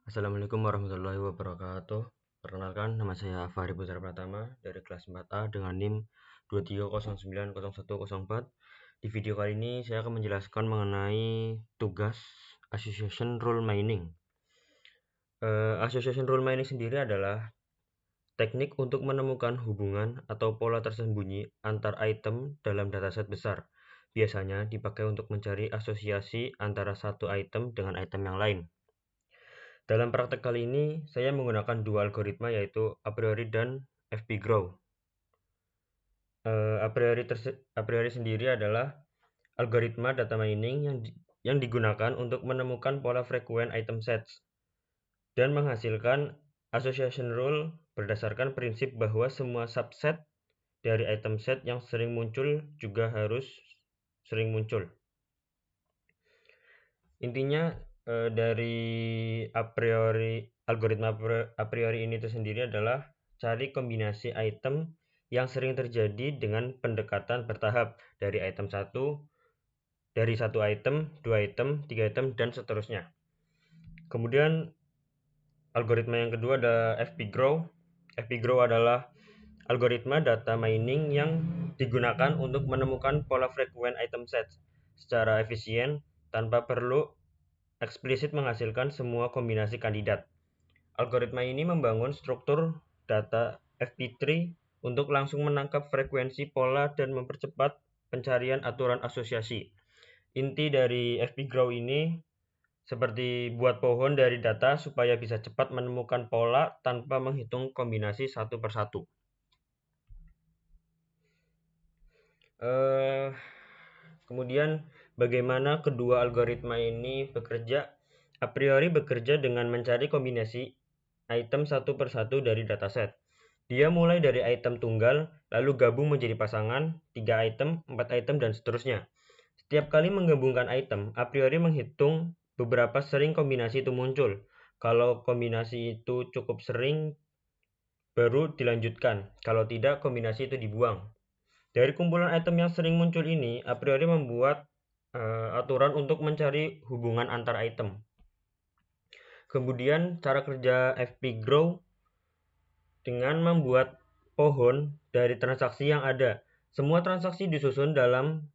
Assalamualaikum warahmatullahi wabarakatuh. Perkenalkan, nama saya Fahri Putra Pratama dari kelas 4A dengan NIM 23090104. Di video kali ini saya akan menjelaskan mengenai tugas Association Rule Mining. Association Rule Mining sendiri adalah teknik untuk menemukan hubungan atau pola tersembunyi antar item dalam dataset besar. Biasanya dipakai untuk mencari asosiasi antara satu item dengan item yang lain. Dalam praktek kali ini, saya menggunakan dua algoritma yaitu a priori dan FP-Grow. A priori sendiri adalah algoritma data mining yang digunakan untuk menemukan pola frekuen item sets dan menghasilkan association rule berdasarkan prinsip bahwa semua subset dari item set yang sering muncul juga harus sering muncul. Intinya dari algoritma a priori ini tersendiri adalah cari kombinasi item yang sering terjadi dengan pendekatan bertahap dari satu item, 2 item, 3 item, dan seterusnya. Kemudian algoritma yang kedua ada FP-Grow. FP-Grow adalah algoritma data mining yang digunakan untuk menemukan pola frekuen item sets secara efisien tanpa perlu eksplisit menghasilkan semua kombinasi kandidat. Algoritma ini membangun struktur data FP3 untuk langsung menangkap frekuensi pola dan mempercepat pencarian aturan asosiasi. Inti dari FP-Grow ini seperti buat pohon dari data supaya bisa cepat menemukan pola tanpa menghitung kombinasi satu persatu. Kemudian bagaimana kedua algoritma ini bekerja? A priori bekerja dengan mencari kombinasi item satu persatu dari dataset. Dia mulai dari item tunggal, lalu gabung menjadi pasangan, 3 item, 4 item, dan seterusnya. Setiap kali menggabungkan item, a priori menghitung beberapa sering kombinasi itu muncul. Kalau kombinasi itu cukup sering, baru dilanjutkan. Kalau tidak, kombinasi itu dibuang. Dari kumpulan item yang sering muncul ini, a priori membuat aturan untuk mencari hubungan antar item. Kemudian cara kerja FP-Grow dengan membuat pohon dari transaksi yang ada. Semua transaksi disusun dalam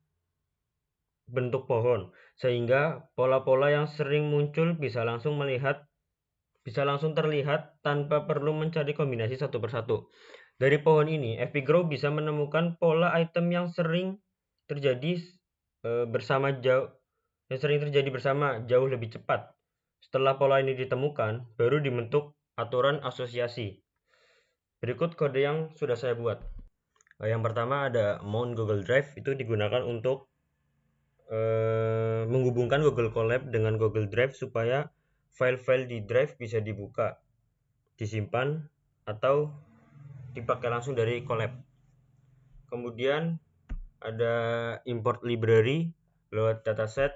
bentuk pohon, sehingga pola-pola yang sering muncul bisa langsung terlihat tanpa perlu mencari kombinasi satu persatu. Dari pohon ini, FP-Grow bisa menemukan pola item yang sering terjadi bersama jauh lebih cepat. Setelah pola ini ditemukan, baru dibentuk aturan asosiasi. Berikut kode yang sudah saya buat. Yang pertama ada mount Google Drive, itu digunakan untuk menghubungkan Google Colab dengan Google Drive supaya file-file di Drive bisa dibuka, disimpan, atau dipakai langsung dari Colab. Kemudian ada import library, load dataset,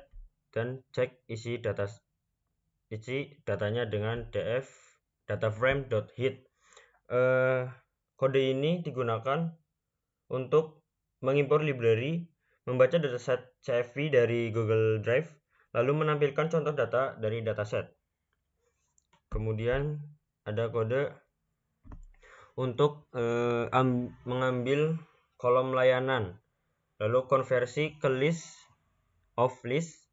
dan cek isi datanya dengan df dataframe.hit. Kode ini digunakan untuk mengimpor library, membaca dataset CSV dari Google Drive, lalu menampilkan contoh data dari dataset. Kemudian ada kode untuk mengambil kolom layanan, lalu konversi ke list of list,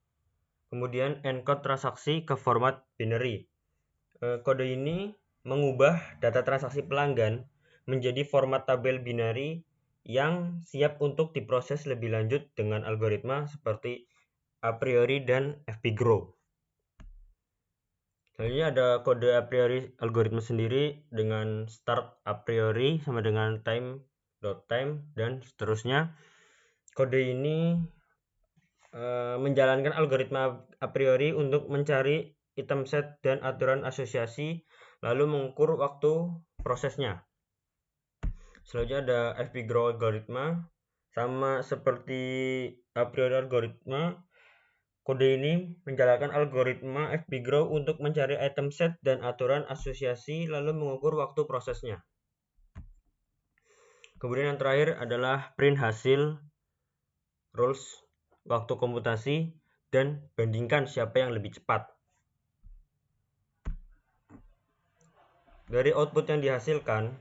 kemudian encode transaksi ke format binary. Kode ini mengubah data transaksi pelanggan menjadi format tabel binary yang siap untuk diproses lebih lanjut dengan algoritma seperti a priori dan FP-Grow. Selanjutnya ada kode a priori algoritma sendiri dengan start a priori sama dengan time dan seterusnya. Kode ini menjalankan algoritma a priori untuk mencari item set dan aturan asosiasi, lalu mengukur waktu prosesnya. Selanjutnya ada FP-Grow algoritma, sama seperti a priori algoritma. Kode ini menjalankan algoritma FP-Grow untuk mencari item set dan aturan asosiasi, lalu mengukur waktu prosesnya. Kemudian yang terakhir adalah print hasil, rules, waktu komputasi, dan bandingkan siapa yang lebih cepat. Dari output yang dihasilkan,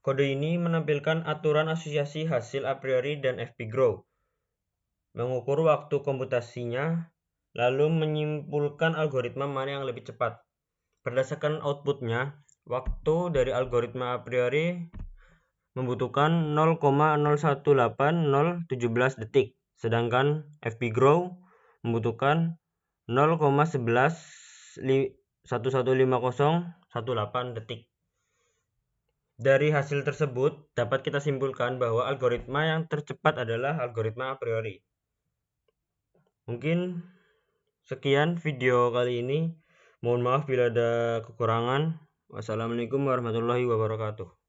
kode ini menampilkan aturan asosiasi hasil a priori dan fpgrow, mengukur waktu komputasinya, lalu menyimpulkan algoritma mana yang lebih cepat. Berdasarkan outputnya, waktu dari algoritma a priori membutuhkan 0,018017 detik, sedangkan fpgrow membutuhkan 0,11115018 detik. Dari hasil tersebut, dapat kita simpulkan bahwa algoritma yang tercepat adalah algoritma a priori. Mungkin sekian video kali ini. Mohon maaf bila ada kekurangan. Wassalamualaikum warahmatullahi wabarakatuh.